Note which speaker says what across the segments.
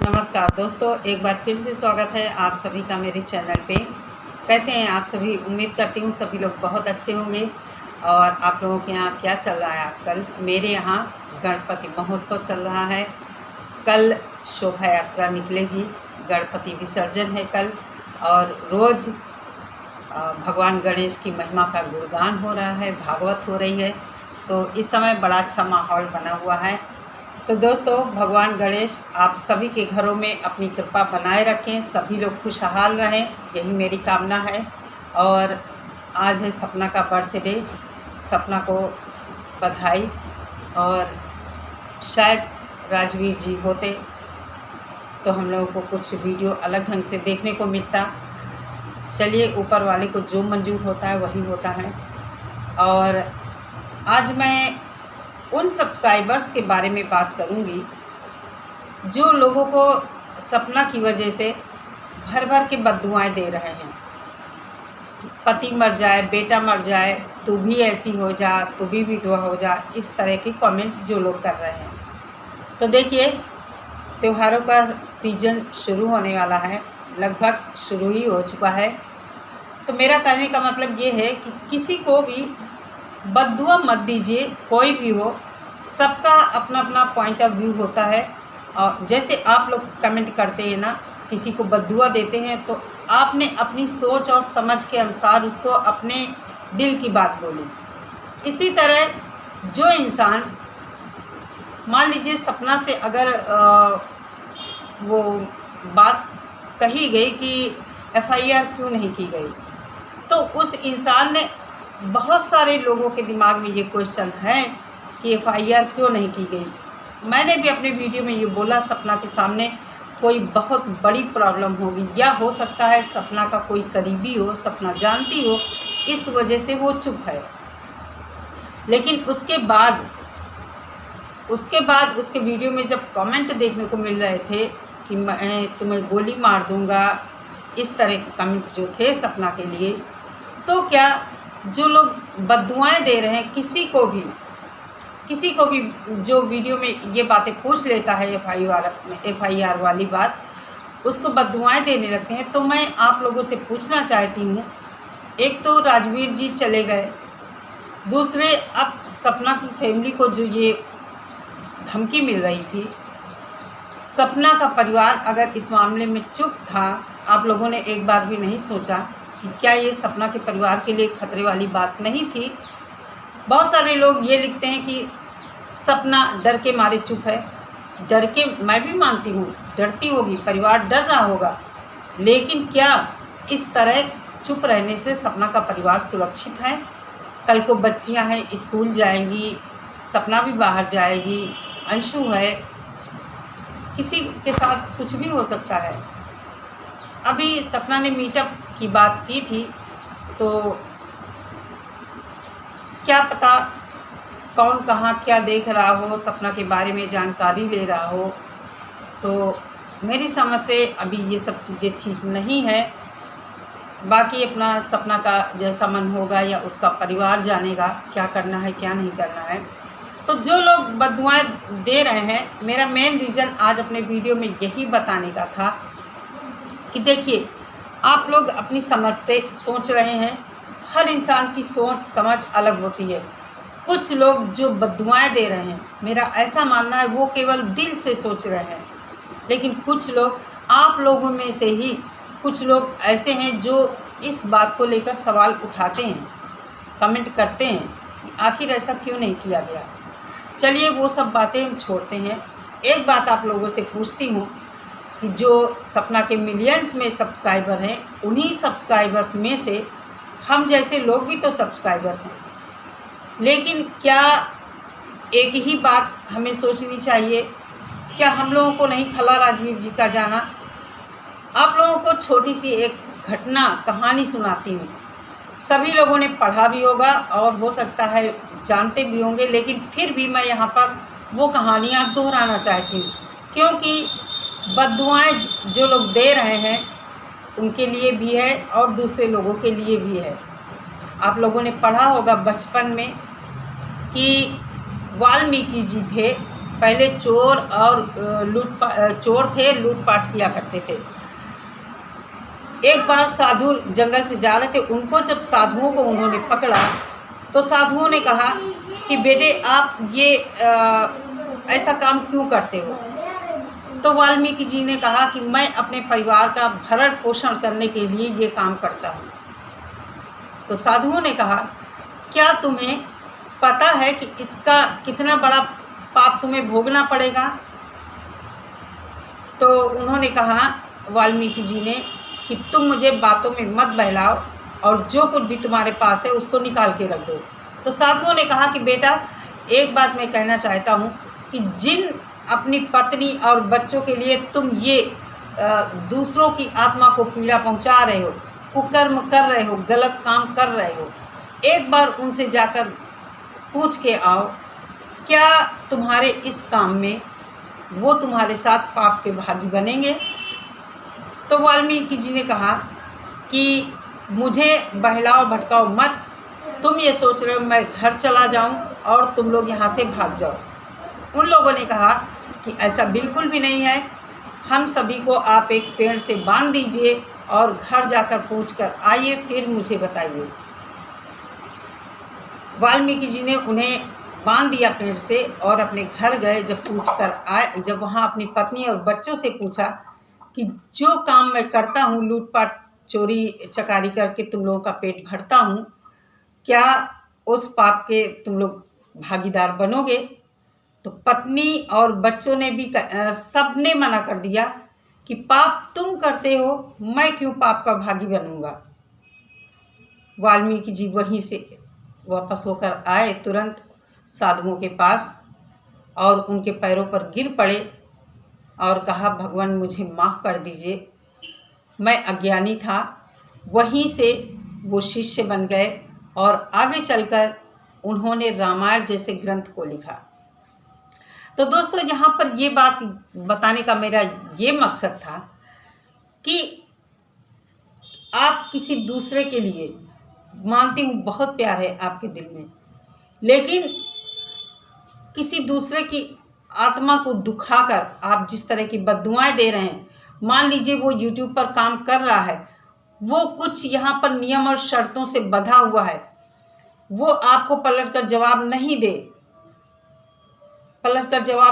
Speaker 1: नमस्कार दोस्तों, एक बार फिर से स्वागत है आप सभी का मेरे चैनल पे। कैसे हैं आप सभी? उम्मीद करती हूँ सभी लोग बहुत अच्छे होंगे। और आप लोगों के यहाँ क्या चल रहा है आजकल? मेरे यहाँ गणपति महोत्सव चल रहा है। कल शोभा यात्रा निकलेगी, गणपति विसर्जन है कल। और रोज़ भगवान गणेश की महिमा का गुणगान हो रहा है, भागवत हो रही है। तो इस समय बड़ा अच्छा माहौल बना हुआ है। तो दोस्तों, भगवान गणेश आप सभी के घरों में अपनी कृपा बनाए रखें, सभी लोग खुशहाल रहें, यही मेरी कामना है। और आज है सपना का बर्थडे। सपना को बधाई। और शायद राजवीर जी होते तो हम लोगों को कुछ वीडियो अलग ढंग से देखने को मिलता। चलिए, ऊपर वाले को जो मंजूर होता है वही होता है। और आज मैं उन सब्सक्राइबर्स के बारे में बात करूंगी जो लोगों को सपना की वजह से भर भर के बद्दुआएं दे रहे हैं। पति मर जाए, बेटा मर जाए, तू भी ऐसी हो जा, तू भी विधवा हो जा, इस तरह के कमेंट जो लोग कर रहे हैं। तो देखिए, त्योहारों का सीज़न शुरू होने वाला है, लगभग शुरू ही हो चुका है। तो मेरा कहने का मतलब ये है कि किसी को भी बद्दुआ मत दीजिए, कोई भी हो। सबका अपना अपना पॉइंट ऑफ व्यू होता है। और जैसे आप लोग कमेंट करते हैं ना, किसी को बद्दुआ देते हैं, तो आपने अपनी सोच और समझ के अनुसार उसको अपने दिल की बात बोली। इसी तरह जो इंसान, मान लीजिए सपना से अगर वो बात कही गई कि FIR क्यों नहीं की गई, तो उस इंसान ने, बहुत सारे लोगों के दिमाग में ये क्वेश्चन है कि FIR क्यों नहीं की गई। मैंने भी अपने वीडियो में ये बोला, सपना के सामने कोई बहुत बड़ी प्रॉब्लम होगी, या हो सकता है सपना का कोई करीबी हो, सपना जानती हो, इस वजह से वो चुप है। लेकिन उसके बाद उसके वीडियो में जब कमेंट देखने को मिल रहे थे कि मैं तुम्हें गोली मार दूंगा, इस तरह के कमेंट जो थे सपना के लिए, तो क्या जो लोग बद्दुआएं दे रहे हैं, किसी को भी जो वीडियो में ये बातें पूछ लेता है, FIR वाली बात, उसको बद्दुआएं देने लगते हैं। तो मैं आप लोगों से पूछना चाहती हूँ, एक तो राजवीर जी चले गए, दूसरे अब सपना की फैमिली को जो ये धमकी मिल रही थी, सपना का परिवार अगर इस मामले में चुप था, आप लोगों ने एक बार भी नहीं सोचा कि क्या ये सपना के परिवार के लिए खतरे वाली बात नहीं थी? बहुत सारे लोग ये लिखते हैं कि सपना डर के मारे चुप है। डर के, मैं भी मानती हूँ डरती होगी, परिवार डर रहा होगा, लेकिन क्या इस तरह चुप रहने से सपना का परिवार सुरक्षित है? कल को बच्चियाँ हैं, स्कूल जाएंगी, सपना भी बाहर जाएगी, अंशु है, किसी के साथ कुछ भी हो सकता है। अभी सपना ने मीटअप की बात की थी, तो क्या पता कौन कहाँ क्या देख रहा हो, सपना के बारे में जानकारी ले रहा हो। तो मेरी समझ से अभी ये सब चीज़ें ठीक नहीं है। बाकी अपना सपना का जैसा मन होगा, या उसका परिवार जानेगा क्या करना है क्या नहीं करना है। तो जो लोग बद्दुआएं दे रहे हैं, मेरा मेन रीज़न आज अपने वीडियो में यही बताने का था कि देखिए, आप लोग अपनी समझ से सोच रहे हैं। हर इंसान की सोच समझ अलग होती है। कुछ लोग जो बद्दुआएं दे रहे हैं, मेरा ऐसा मानना है वो केवल दिल से सोच रहे हैं। लेकिन कुछ लोग, आप लोगों में से ही कुछ लोग ऐसे हैं जो इस बात को लेकर सवाल उठाते हैं, कमेंट करते हैं कि आखिर ऐसा क्यों नहीं किया गया। चलिए, वो सब बातें हम छोड़ते हैं। एक बात आप लोगों से पूछती हूँ कि जो सपना के मिलियंस में सब्सक्राइबर हैं, उन्हीं सब्सक्राइबर्स में से हम जैसे लोग भी तो सब्सक्राइबर्स हैं। लेकिन क्या एक ही बात हमें सोचनी चाहिए, क्या हम लोगों को नहीं खला राजवीर जी का जाना? आप लोगों को छोटी सी एक घटना, कहानी सुनाती हूँ। सभी लोगों ने पढ़ा भी होगा और हो सकता है जानते भी होंगे, लेकिन फिर भी मैं यहाँ पर वो कहानियाँ दोहराना चाहती हूँ, क्योंकि बद्दुआएं जो लोग दे रहे हैं उनके लिए भी है और दूसरे लोगों के लिए भी है। आप लोगों ने पढ़ा होगा बचपन में कि वाल्मीकि जी थे, पहले चोर और चोर थे, लूटपाट किया करते थे। एक बार साधु जंगल से जा रहे थे, उनको जब साधुओं को उन्होंने पकड़ा तो साधुओं ने कहा कि बेटे आप ये ऐसा काम क्यों करते हो। तो वाल्मीकि जी ने कहा कि मैं अपने परिवार का भरण पोषण करने के लिए ये काम करता हूँ। तो साधुओं ने कहा क्या तुम्हें पता है कि इसका कितना बड़ा पाप तुम्हें भोगना पड़ेगा। तो उन्होंने कहा वाल्मीकि जी ने कि तुम मुझे बातों में मत बहलाओ और जो कुछ भी तुम्हारे पास है उसको निकाल के रख दो। तो साधुओं ने कहा कि बेटा एक बात मैं कहना चाहता हूँ कि जिन अपनी पत्नी और बच्चों के लिए तुम ये दूसरों की आत्मा को पीड़ा पहुँचा रहे हो, कुकर्म कर रहे हो, गलत काम कर रहे हो, एक बार उनसे जाकर पूछ के आओ क्या तुम्हारे इस काम में वो तुम्हारे साथ पाप के भागी बनेंगे। तो वाल्मीकि जी ने कहा कि मुझे बहलाओ भटकाओ मत, तुम ये सोच रहे हो मैं घर चला जाऊं और तुम लोग यहाँ से भाग जाओ। उन लोगों ने कहा कि ऐसा बिल्कुल भी नहीं है, हम सभी को आप एक पेड़ से बांध दीजिए और घर जाकर पूछकर आइए फिर मुझे बताइए। वाल्मीकि जी ने उन्हें बांध दिया पेड़ से और अपने घर गए। जब पूछकर आए, जब वहाँ अपनी पत्नी और बच्चों से पूछा कि जो काम मैं करता हूँ, लूटपाट चोरी चकारी करके तुम लोगों का पेट भरता हूँ, क्या उस पाप के तुम लोग भागीदार बनोगे। तो पत्नी और बच्चों ने भी सब ने मना कर दिया कि पाप तुम करते हो, मैं क्यों पाप का भागी बनूंगा। वाल्मीकि जी वहीं से वापस होकर आए तुरंत साधुओं के पास और उनके पैरों पर गिर पड़े और कहा भगवान मुझे माफ़ कर दीजिए, मैं अज्ञानी था। वहीं से वो शिष्य बन गए और आगे चलकर उन्होंने रामायण जैसे ग्रंथ को लिखा। तो दोस्तों यहाँ पर ये बात बताने का मेरा ये मकसद था कि आप किसी दूसरे के लिए, मानती हूँ बहुत प्यार है आपके दिल में, लेकिन किसी दूसरे की आत्मा को दुखाकर आप जिस तरह की बद्दुआएं दे रहे हैं, मान लीजिए वो YouTube पर काम कर रहा है, वो कुछ यहाँ पर नियम और शर्तों से बंधा हुआ है, वो आपको पलट कर जवाब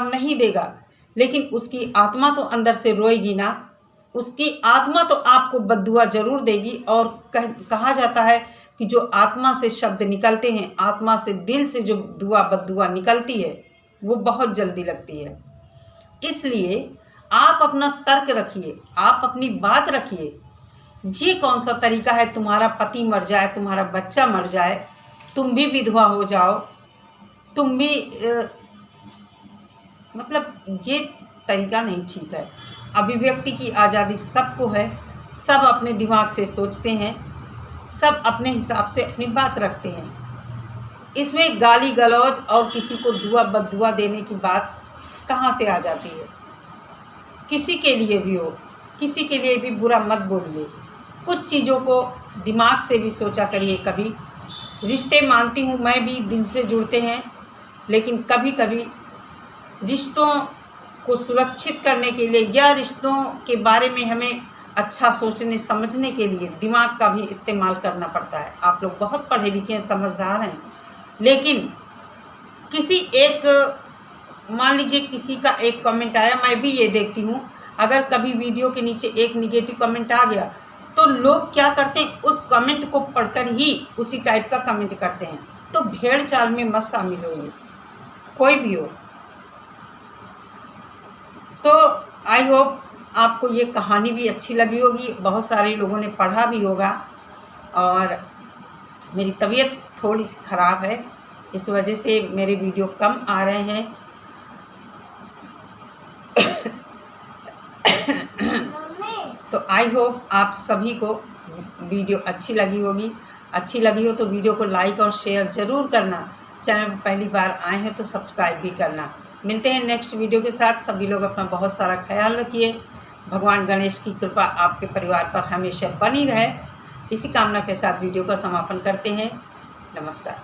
Speaker 1: नहीं देगा, लेकिन उसकी आत्मा तो अंदर से रोएगी ना, उसकी आत्मा तो आपको बद्दुआ जरूर देगी। और कहा जाता है कि जो आत्मा से शब्द निकलते हैं, आत्मा से दिल से जो बद्दुआ निकलती है वो बहुत जल्दी लगती है। इसलिए आप अपना तर्क रखिए, आप अपनी बात रखिए। ये कौन सा तरीका है, तुम्हारा पति मर जाए, तुम्हारा बच्चा मर जाए, तुम भी विधवा हो जाओ, तुम भी मतलब ये तरीका नहीं ठीक है। अभिव्यक्ति की आज़ादी सबको है, सब अपने दिमाग से सोचते हैं, सब अपने हिसाब से अपनी बात रखते हैं। इसमें गाली गलौज और किसी को बद्दुआ देने की बात कहाँ से आ जाती है। किसी के लिए भी हो, किसी के लिए भी बुरा मत बोलिए। कुछ चीज़ों को दिमाग से भी सोचा करिए। कभी रिश्ते, मानती हूँ मैं भी दिल से जुड़ते हैं, लेकिन कभी कभी रिश्तों को सुरक्षित करने के लिए या रिश्तों के बारे में हमें अच्छा सोचने समझने के लिए दिमाग का भी इस्तेमाल करना पड़ता है। आप लोग बहुत पढ़े लिखे हैं, समझदार हैं, लेकिन किसी एक, मान लीजिए किसी का एक कमेंट आया, मैं भी ये देखती हूँ, अगर कभी वीडियो के नीचे एक निगेटिव कमेंट आ गया तो लोग क्या करते हैं, उस कमेंट को पढ़कर ही उसी टाइप का कमेंट करते हैं। तो भेड़ चाल में मत शामिल होइए, कोई भी हो। तो आई होप आपको ये कहानी भी अच्छी लगी होगी, बहुत सारे लोगों ने पढ़ा भी होगा। और मेरी तबीयत थोड़ी सी ख़राब है, इस वजह से मेरे वीडियो कम आ रहे हैं। तो आई होप आप सभी को वीडियो अच्छी लगी होगी। अच्छी लगी हो तो वीडियो को लाइक और शेयर ज़रूर करना। चैनल पर पहली बार आए हैं तो सब्सक्राइब भी करना। मिलते हैं नेक्स्ट वीडियो के साथ। सभी लोग अपना बहुत सारा ख्याल रखिए। भगवान गणेश की कृपा आपके परिवार पर हमेशा बनी रहे, इसी कामना के साथ वीडियो का समापन करते हैं। नमस्कार।